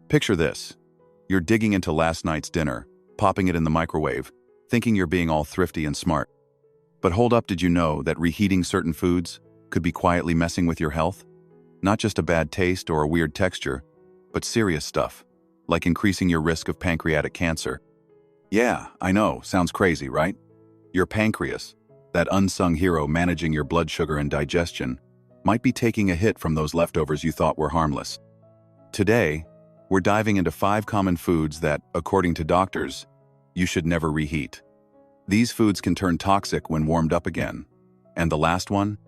Picture this. You're digging into last night's dinner, popping it in the microwave, thinking you're being all thrifty and smart. But hold up, did you know that reheating certain foods could be quietly messing with your health? Not just a bad taste or a weird texture, but serious stuff, like increasing your risk of pancreatic cancer. Yeah, I know, sounds crazy, right? Your pancreas, that unsung hero managing your blood sugar and digestion, might be taking a hit from those leftovers you thought were harmless. Today, we're diving into 5 common foods that, according to doctors, you should never reheat. These foods can turn toxic when warmed up again. And the last one?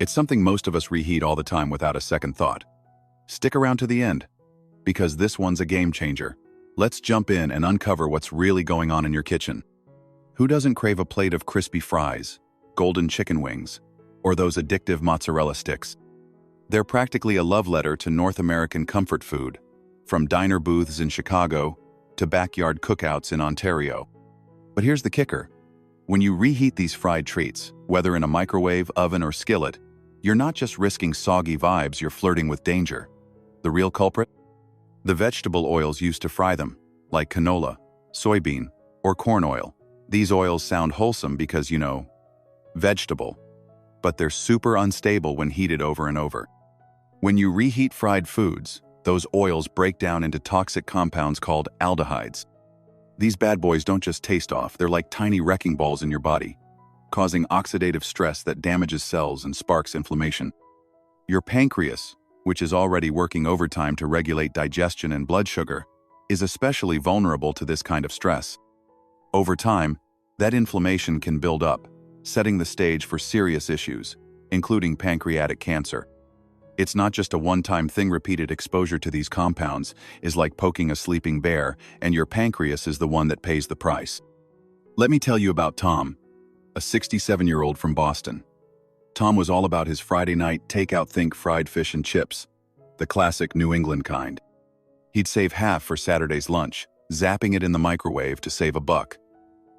It's something most of us reheat all the time without a second thought. Stick around to the end, because this one's a game changer. Let's jump in and uncover what's really going on in your kitchen. Who doesn't crave a plate of crispy fries, golden chicken wings, or those addictive mozzarella sticks? They're practically a love letter to North American comfort food, from diner booths in Chicago to backyard cookouts in Ontario. But here's the kicker. When you reheat these fried treats, whether in a microwave, oven, or skillet, you're not just risking soggy vibes, you're flirting with danger. The real culprit? The vegetable oils used to fry them, like canola, soybean, or corn oil. These oils sound wholesome because, vegetable, but they're super unstable when heated over and over. When you reheat fried foods, those oils break down into toxic compounds called aldehydes. These bad boys don't just taste off, they're like tiny wrecking balls in your body, causing oxidative stress that damages cells and sparks inflammation. Your pancreas, which is already working overtime to regulate digestion and blood sugar, is especially vulnerable to this kind of stress. Over time, that inflammation can build up, setting the stage for serious issues, including pancreatic cancer. It's not just a one-time thing. Repeated exposure to these compounds is like poking a sleeping bear, and your pancreas is the one that pays the price. Let me tell you about Tom, a 67-year-old from Boston. Tom was all about his Friday night takeout. Think fried fish and chips, the classic New England kind. He'd save half for Saturday's lunch, zapping it in the microwave to save $1.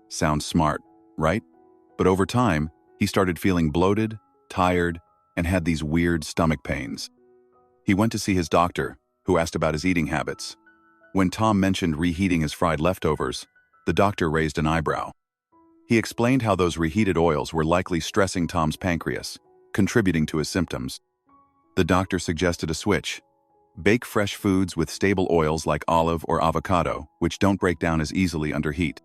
Sounds smart, right? But over time, he started feeling bloated, tired, and had these weird stomach pains. He went to see his doctor, who asked about his eating habits. When Tom mentioned reheating his fried leftovers, the doctor raised an eyebrow. He explained how those reheated oils were likely stressing Tom's pancreas, contributing to his symptoms. The doctor suggested a switch. Bake fresh foods with stable oils like olive or avocado, which don't break down as easily under heat.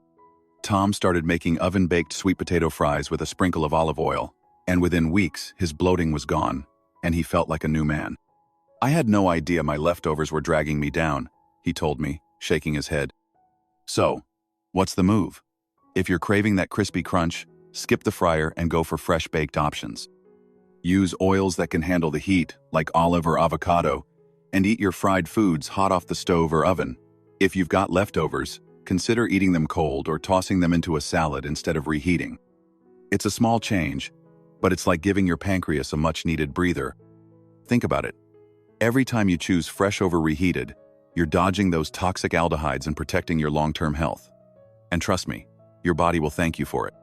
Tom started making oven-baked sweet potato fries with a sprinkle of olive oil, and within weeks, his bloating was gone, and he felt like a new man. I had no idea my leftovers were dragging me down, he told me, shaking his head. So, what's the move? If you're craving that crispy crunch, skip the fryer and go for fresh baked options. Use oils that can handle the heat, like olive or avocado, and eat your fried foods hot off the stove or oven. If you've got leftovers, consider eating them cold or tossing them into a salad instead of reheating. It's a small change, but it's like giving your pancreas a much-needed breather. Think about it. Every time you choose fresh over reheated, you're dodging those toxic aldehydes and protecting your long-term health. And trust me, your body will thank you for it.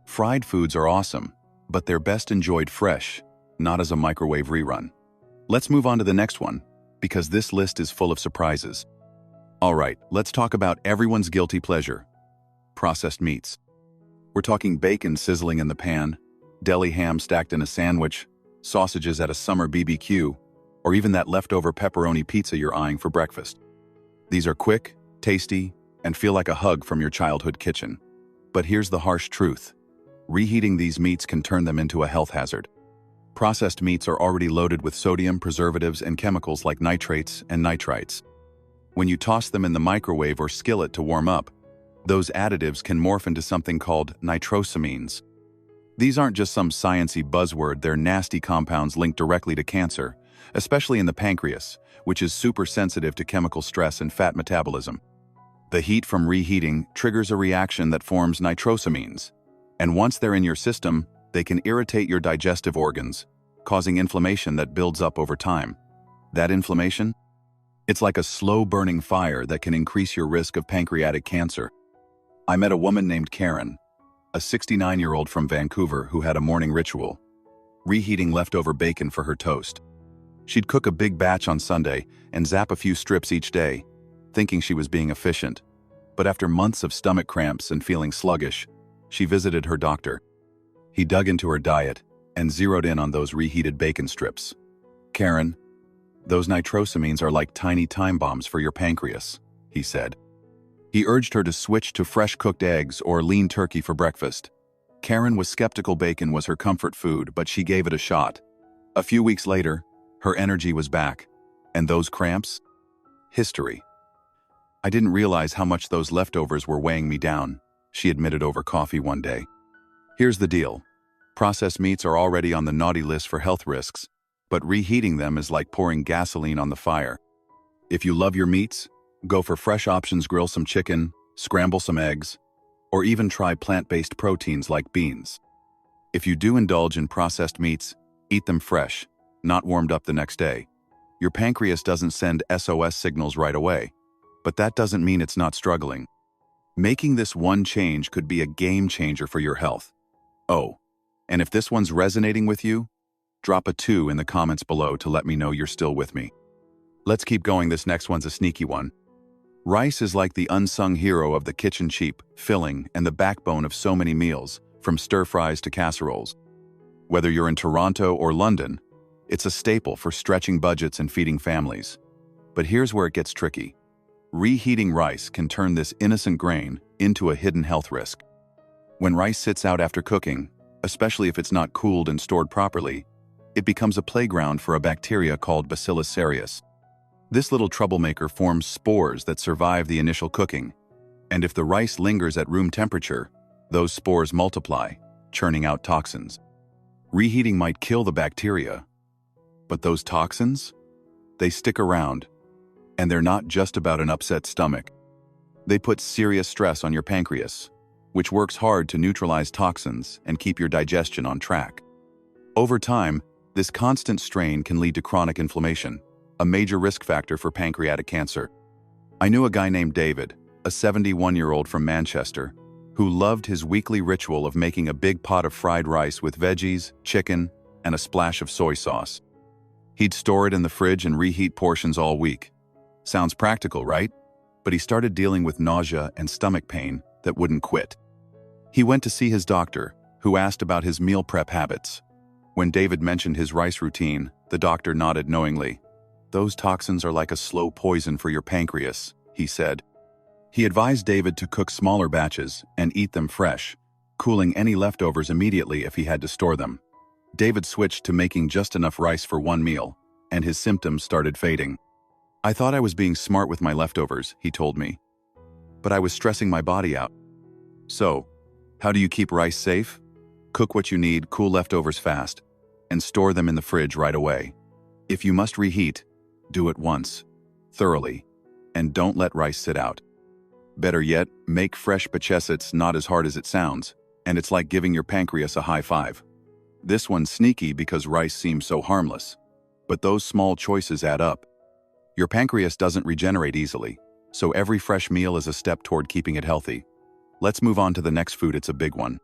Fried foods are awesome, but they're best enjoyed fresh, not as a microwave rerun. Let's move on to the next one, because this list is full of surprises. All right, let's talk about everyone's guilty pleasure: processed meats. We're talking bacon sizzling in the pan, deli ham stacked in a sandwich, sausages at a summer BBQ, or even that leftover pepperoni pizza you're eyeing for breakfast. These are quick, tasty, and feel like a hug from your childhood kitchen. But here's the harsh truth. Reheating these meats can turn them into a health hazard. Processed meats are already loaded with sodium, preservatives, and chemicals like nitrates and nitrites. When you toss them in the microwave or skillet to warm up, those additives can morph into something called nitrosamines. These aren't just some sciencey buzzword, they're nasty compounds linked directly to cancer, especially in the pancreas, which is super sensitive to chemical stress and fat metabolism. The heat from reheating triggers a reaction that forms nitrosamines, and once they're in your system, they can irritate your digestive organs, causing inflammation that builds up over time. That inflammation? It's like a slow-burning fire that can increase your risk of pancreatic cancer. I met a woman named Karen, a 69-year-old from Vancouver who had a morning ritual: reheating leftover bacon for her toast. She'd cook a big batch on Sunday and zap a few strips each day, thinking she was being efficient. But after months of stomach cramps and feeling sluggish, she visited her doctor. He dug into her diet and zeroed in on those reheated bacon strips. "Karen, those nitrosamines are like tiny time bombs for your pancreas," he said. He urged her to switch to fresh cooked eggs or lean turkey for breakfast. Karen was skeptical bacon was her comfort food, but she gave it a shot. A few weeks later, her energy was back. And those cramps? History. "I didn't realize how much those leftovers were weighing me down," she admitted over coffee one day. Here's the deal. Processed meats are already on the naughty list for health risks, but reheating them is like pouring gasoline on the fire. If you love your meats, go for fresh options, grill some chicken, scramble some eggs, or even try plant-based proteins like beans. If you do indulge in processed meats, eat them fresh, not warmed up the next day. Your pancreas doesn't send SOS signals right away, but that doesn't mean it's not struggling. Making this one change could be a game changer for your health. Oh, and if this one's resonating with you, drop a 2 in the comments below to let me know you're still with me. Let's keep going. This next one's a sneaky one. Rice is like the unsung hero of the kitchen, cheap, filling, and the backbone of so many meals, from stir-fries to casseroles. Whether you're in Toronto or London, it's a staple for stretching budgets and feeding families. But here's where it gets tricky. Reheating rice can turn this innocent grain into a hidden health risk. When rice sits out after cooking, especially if it's not cooled and stored properly, it becomes a playground for a bacteria called Bacillus cereus. This little troublemaker forms spores that survive the initial cooking, and if the rice lingers at room temperature, those spores multiply, churning out toxins. Reheating might kill the bacteria, but those toxins? They stick around, and they're not just about an upset stomach. They put serious stress on your pancreas, which works hard to neutralize toxins and keep your digestion on track. Over time, this constant strain can lead to chronic inflammation, a major risk factor for pancreatic cancer. I knew a guy named David, a 71-year-old from Manchester, who loved his weekly ritual of making a big pot of fried rice with veggies, chicken, and a splash of soy sauce. He'd store it in the fridge and reheat portions all week. Sounds practical, right? But he started dealing with nausea and stomach pain that wouldn't quit. He went to see his doctor, who asked about his meal prep habits. When David mentioned his rice routine, the doctor nodded knowingly. "Those toxins are like a slow poison for your pancreas," he said. He advised David to cook smaller batches and eat them fresh, cooling any leftovers immediately if he had to store them. David switched to making just enough rice for one meal, and his symptoms started fading. "I thought I was being smart with my leftovers," he told me, "but I was stressing my body out." So, how do you keep rice safe? Cook what you need, cool leftovers fast, and store them in the fridge right away. If you must reheat, do it once, thoroughly, and don't let rice sit out. Better yet, make fresh batches. It's not as hard as it sounds, and it's like giving your pancreas a high five. This one's sneaky because rice seems so harmless, but those small choices add up. Your pancreas doesn't regenerate easily, so every fresh meal is a step toward keeping it healthy. Let's move on to the next food. It's a big one.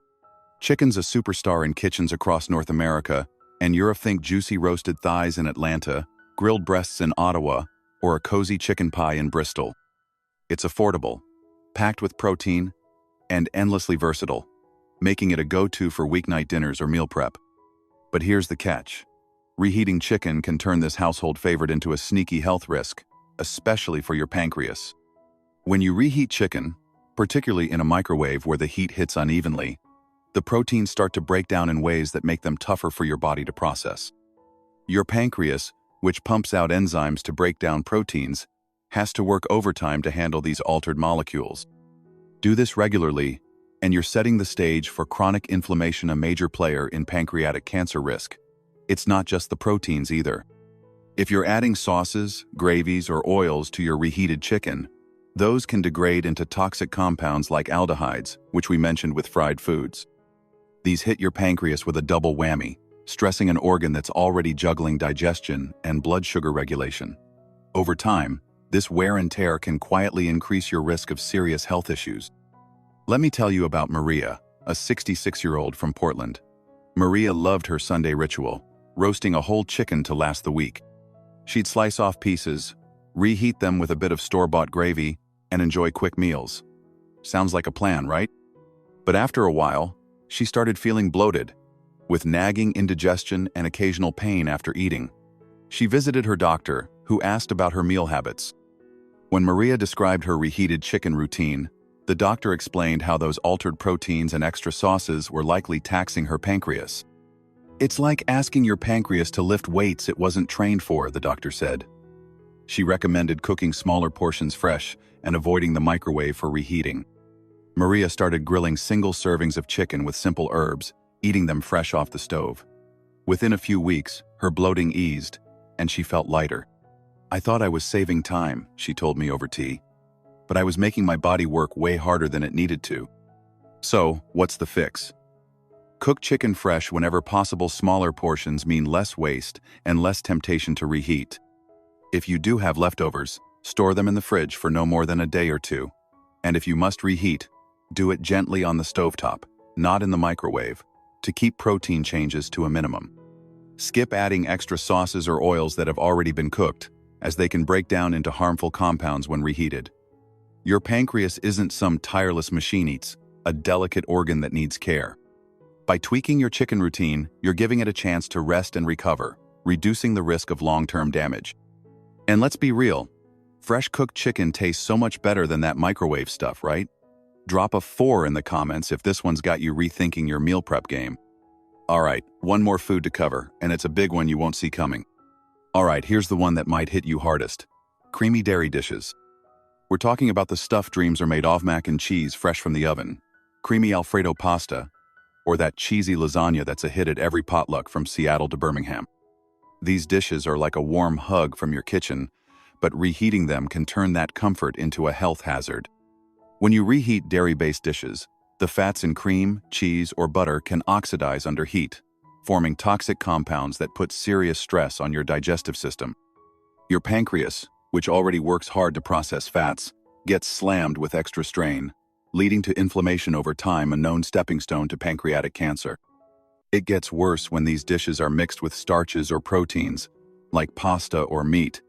Chicken's a superstar in kitchens across North America, and you'll think juicy roasted thighs in Atlanta, grilled breasts in Ottawa, or a cozy chicken pie in Bristol. It's affordable, packed with protein, and endlessly versatile, making it a go-to for weeknight dinners or meal prep. But here's the catch. Reheating chicken can turn this household favorite into a sneaky health risk, especially for your pancreas. When you reheat chicken, particularly in a microwave where the heat hits unevenly, the proteins start to break down in ways that make them tougher for your body to process. Your pancreas, which pumps out enzymes to break down proteins, has to work overtime to handle these altered molecules. Do this regularly, and you're setting the stage for chronic inflammation, a major player in pancreatic cancer risk. It's not just the proteins either. If you're adding sauces, gravies, or oils to your reheated chicken, those can degrade into toxic compounds like aldehydes, which we mentioned with fried foods. These hit your pancreas with a double whammy, stressing an organ that's already juggling digestion and blood sugar regulation. Over time, this wear and tear can quietly increase your risk of serious health issues. Let me tell you about Maria, a 66-year-old from Portland. Maria loved her Sunday ritual, roasting a whole chicken to last the week. She'd slice off pieces, Reheat them with a bit of store-bought gravy and enjoy quick meals. Sounds like a plan, right? But after a while, she started feeling bloated, with nagging indigestion and occasional pain after eating. She visited her doctor, who asked about her meal habits. When Maria described her reheated chicken routine, the doctor explained how those altered proteins and extra sauces were likely taxing her pancreas. It's like asking your pancreas to lift weights it wasn't trained for, the doctor said. She recommended cooking smaller portions fresh and avoiding the microwave for reheating. Maria started grilling single servings of chicken with simple herbs, eating them fresh off the stove. Within a few weeks, her bloating eased, and she felt lighter. I thought I was saving time, she told me over tea, but I was making my body work way harder than it needed to. So, what's the fix? Cook chicken fresh whenever possible. Smaller portions mean less waste and less temptation to reheat. If you do have leftovers, store them in the fridge for no more than a day or two. And if you must reheat, do it gently on the stovetop, not in the microwave, to keep protein changes to a minimum. Skip adding extra sauces or oils that have already been cooked, as they can break down into harmful compounds when reheated. Your pancreas isn't some tireless machine. It's a delicate organ that needs care. By tweaking your chicken routine, you're giving it a chance to rest and recover, reducing the risk of long-term damage. And let's be real, fresh cooked chicken tastes so much better than that microwave stuff, right? Drop a 4 in the comments if this one's got you rethinking your meal prep game. Alright, one more food to cover, and it's a big one you won't see coming. Alright, here's the one that might hit you hardest. Creamy dairy dishes. We're talking about the stuff dreams are made of: mac and cheese fresh from the oven, creamy Alfredo pasta, or that cheesy lasagna that's a hit at every potluck from Seattle to Birmingham. These dishes are like a warm hug from your kitchen, but reheating them can turn that comfort into a health hazard. When you reheat dairy-based dishes, the fats in cream, cheese, or butter can oxidize under heat, forming toxic compounds that put serious stress on your digestive system. Your pancreas, which already works hard to process fats, gets slammed with extra strain, leading to inflammation over time, a known stepping stone to pancreatic cancer. It gets worse when these dishes are mixed with starches or proteins, like pasta or meat,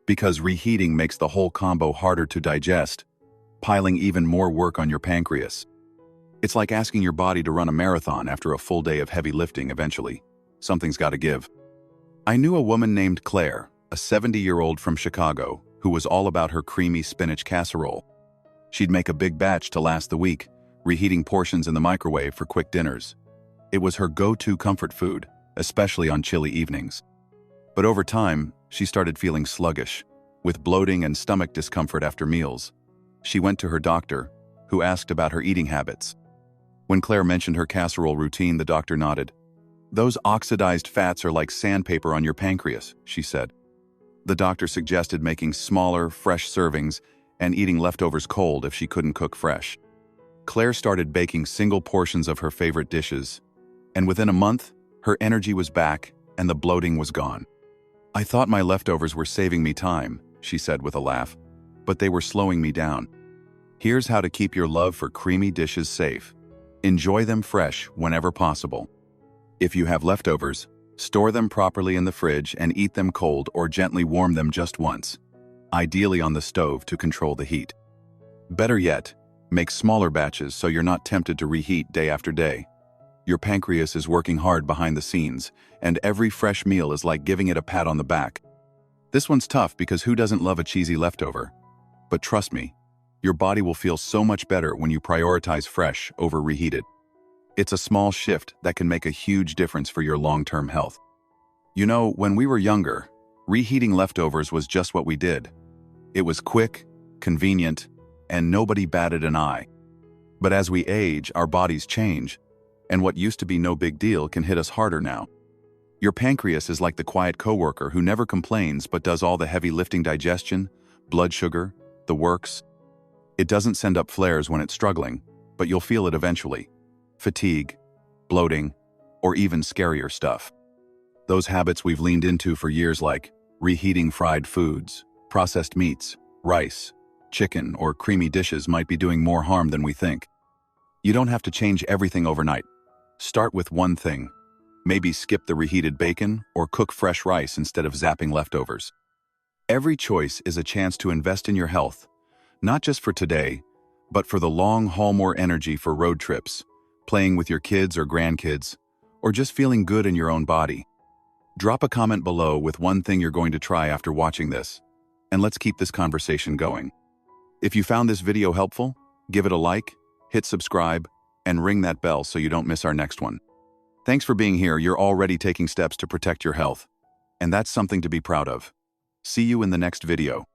because reheating makes the whole combo harder to digest, piling even more work on your pancreas. It's like asking your body to run a marathon after a full day of heavy lifting. Eventually, something's got to give. I knew a woman named Claire, a 70-year-old from Chicago, who was all about her creamy spinach casserole. She'd make a big batch to last the week, reheating portions in the microwave for quick dinners. It was her go-to comfort food, especially on chilly evenings. But over time, she started feeling sluggish, with bloating and stomach discomfort after meals. She went to her doctor, who asked about her eating habits. When Claire mentioned her casserole routine, the doctor nodded. "Those oxidized fats are like sandpaper on your pancreas," she said. The doctor suggested making smaller, fresh servings and eating leftovers cold if she couldn't cook fresh. Claire started baking single portions of her favorite dishes, and within a month, her energy was back and the bloating was gone. "I thought my leftovers were saving me time," she said with a laugh, "but they were slowing me down." Here's how to keep your love for creamy dishes safe. Enjoy them fresh whenever possible. If you have leftovers, store them properly in the fridge and eat them cold or gently warm them just once, ideally on the stove to control the heat. Better yet, make smaller batches so you're not tempted to reheat day after day. Your pancreas is working hard behind the scenes, and every fresh meal is like giving it a pat on the back. This one's tough because who doesn't love a cheesy leftover? But trust me, your body will feel so much better when you prioritize fresh over reheated. It's a small shift that can make a huge difference for your long-term health. You know, when we were younger, reheating leftovers was just what we did. It was quick, convenient, and nobody batted an eye. But as we age, our bodies change, and what used to be no big deal can hit us harder now. Your pancreas is like the quiet coworker who never complains but does all the heavy lifting: digestion, blood sugar, the works. It doesn't send up flares when it's struggling, but you'll feel it eventually. Fatigue, bloating, or even scarier stuff. Those habits we've leaned into for years, like reheating fried foods, processed meats, rice, chicken, or creamy dishes, might be doing more harm than we think. You don't have to change everything overnight. Start with one thing. Maybe skip the reheated bacon or cook fresh rice instead of zapping leftovers. Every choice is a chance to invest in your health, not just for today, but for the long haul. More energy for road trips, playing with your kids or grandkids, or just feeling good in your own body. Drop a comment below with one thing you're going to try after watching this, and let's keep this conversation going. If you found this video helpful, give it a like, hit subscribe, and ring that bell so you don't miss our next one. Thanks for being here. You're already taking steps to protect your health, and that's something to be proud of. See you in the next video.